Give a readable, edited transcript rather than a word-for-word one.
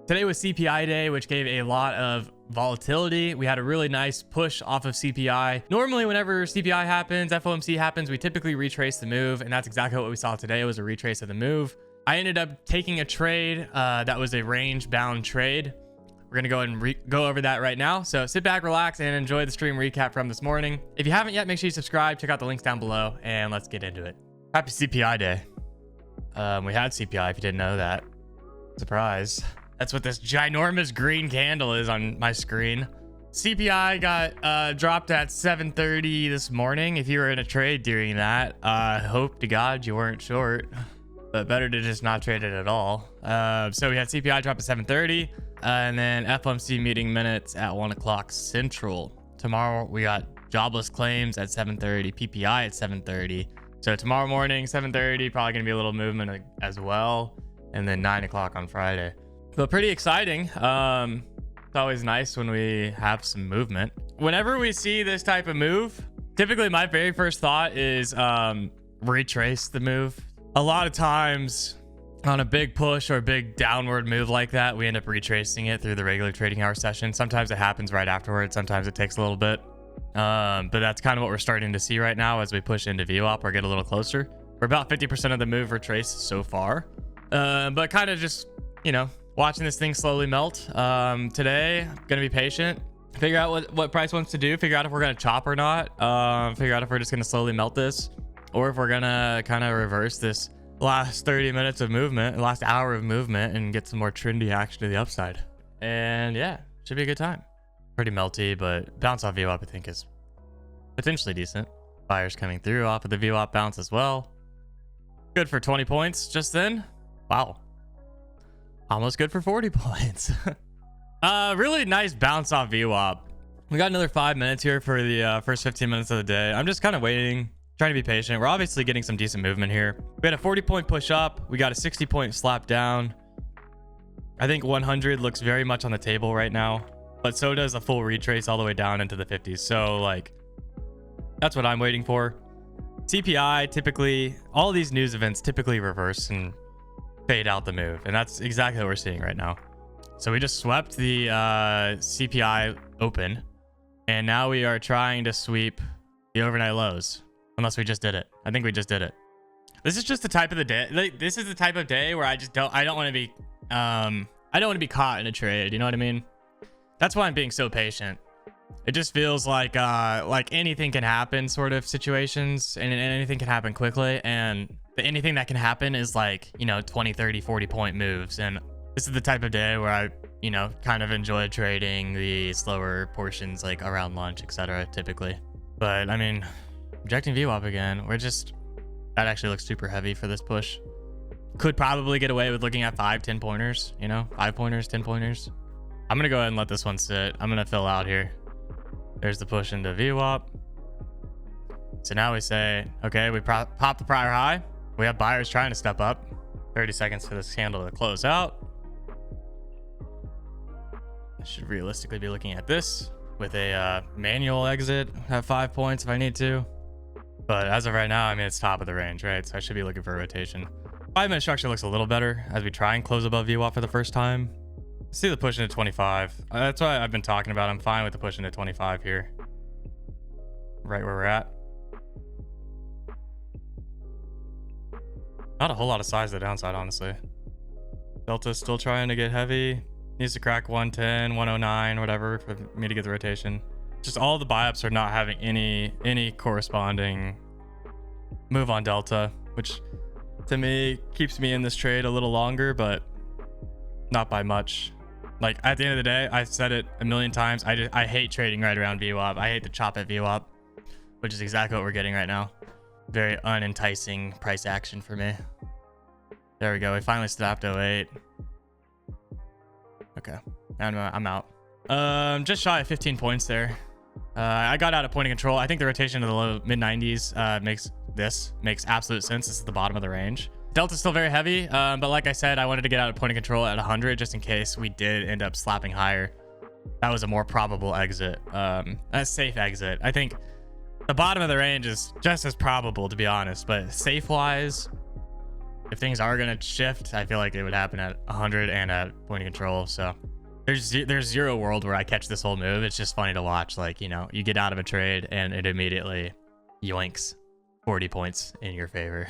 Today was CPI day, which gave a lot of volatility. We had a really nice push off of CPI. Normally, whenever CPI happens, FOMC happens, we typically retrace the move, and that's exactly what we saw today. It was a retrace of the move. I ended up taking a trade that was a range-bound trade. We're gonna go ahead and go over that right now. So sit back, relax, and enjoy the stream recap from this morning. If you haven't yet, make sure you subscribe. Check out the links down below, and let's get into it. Happy CPI day. We had CPI, if you didn't know that. Surprise. That's what this ginormous green candle is on my screen. CPI got dropped at 7:30 this morning. If you were in a trade during that, hope to God you weren't short, but better to just not trade it at all. So we had CPI drop at 7:30, and then FOMC meeting minutes at 1 o'clock Central. Tomorrow we got jobless claims at 7:30, PPI at 7:30. So tomorrow morning, 7:30, probably gonna be a little movement as well, and then 9 o'clock on Friday. But pretty exciting. It's always nice when we have some movement. Whenever we see this type of move, typically my very first thought is retrace the move. A lot of times on a big push or a big downward move like that, we end up retracing it through the regular trading hour session. Sometimes it happens right afterwards. Sometimes it takes a little bit. But that's kind of what we're starting to see right now as we push into VWAP or get a little closer. We're about 50% of the move retraced so far. But kind of just, you know, watching this thing slowly melt. Today, I'm gonna be patient, figure out what price wants to do, figure out if we're gonna chop or not, figure out if we're just gonna slowly melt this, or if we're gonna kind of reverse this last 30 minutes of movement, last hour of movement, and get some more trendy action to the upside. And yeah, should be a good time. Pretty melty, but bounce off VWAP I think is potentially decent. Buyers coming through off of the VWAP bounce as well. Good for 20 points just then. Wow. Almost good for 40 points. Really nice bounce off VWAP. We got another 5 minutes here for the first 15 minutes of the day. I'm just kind of waiting, trying to be patient. We're obviously getting some decent movement here. We had a 40-point push up. We got a 60-point slap down. I think 100 looks very much on the table right now, but so does a full retrace all the way down into the 50s. So like, that's what I'm waiting for. CPI typically, all these news events typically reverse and fade out the move, and that's exactly what we're seeing right now. So we just swept the CPI open, and now we are trying to sweep the overnight lows, unless we just did it. I think we just did it. This is just the type of the day, like, this is the type of day where I don't want to be caught in a trade, you know what I mean? That's why I'm being so patient. It just feels like anything can happen sort of situations, and anything can happen quickly, and anything that can happen is like, you know, 20, 30, 40 point moves. And this is the type of day where I, you know, kind of enjoy trading the slower portions like around lunch, etc. typically. But I mean, rejecting VWAP again, that actually looks super heavy for this push. Could probably get away with looking at 5, 10 pointers, you know, 5 pointers, 10 pointers. I'm going to go ahead and let this one sit. I'm going to fill out here. There's the push into VWAP. So now we say, okay, we pop the prior high. We have buyers trying to step up. 30 seconds for this candle to close out. I should realistically be looking at this with a manual exit. Have 5 points if I need to. But as of right now, I mean, it's top of the range, right? So I should be looking for a rotation. 5-minute structure looks a little better as we try and close above VWAP for the first time. See the push into 25. That's what I've been talking about. I'm fine with the push into 25 here. Right where we're at. Not a whole lot of size to the downside, honestly. Delta's still trying to get heavy. Needs to crack 110, 109, whatever, for me to get the rotation. Just all the buy-ups are not having any corresponding move on Delta, which to me keeps me in this trade a little longer, but not by much. Like, at the end of the day, I've said it a million times. I hate trading right around VWAP. I hate to chop at VWAP, which is exactly what we're getting right now. Very unenticing price action for me. There we go. We finally stopped 08. Okay, I'm out. Just shy of 15 points there. I got out of point of control. I think the rotation to the low mid 90s makes absolute sense. This is the bottom of the range. Delta's still very heavy, but like I said, I wanted to get out of point of control at 100 just in case we did end up slapping higher. That was a more probable exit, a safe exit. I think the bottom of the range is just as probable, to be honest, but safe wise, if things are going to shift, I feel like it would happen at 100 and at point of control. So there's zero world where I catch this whole move. It's just funny to watch. Like, you know, you get out of a trade and it immediately yoinks 40 points in your favor.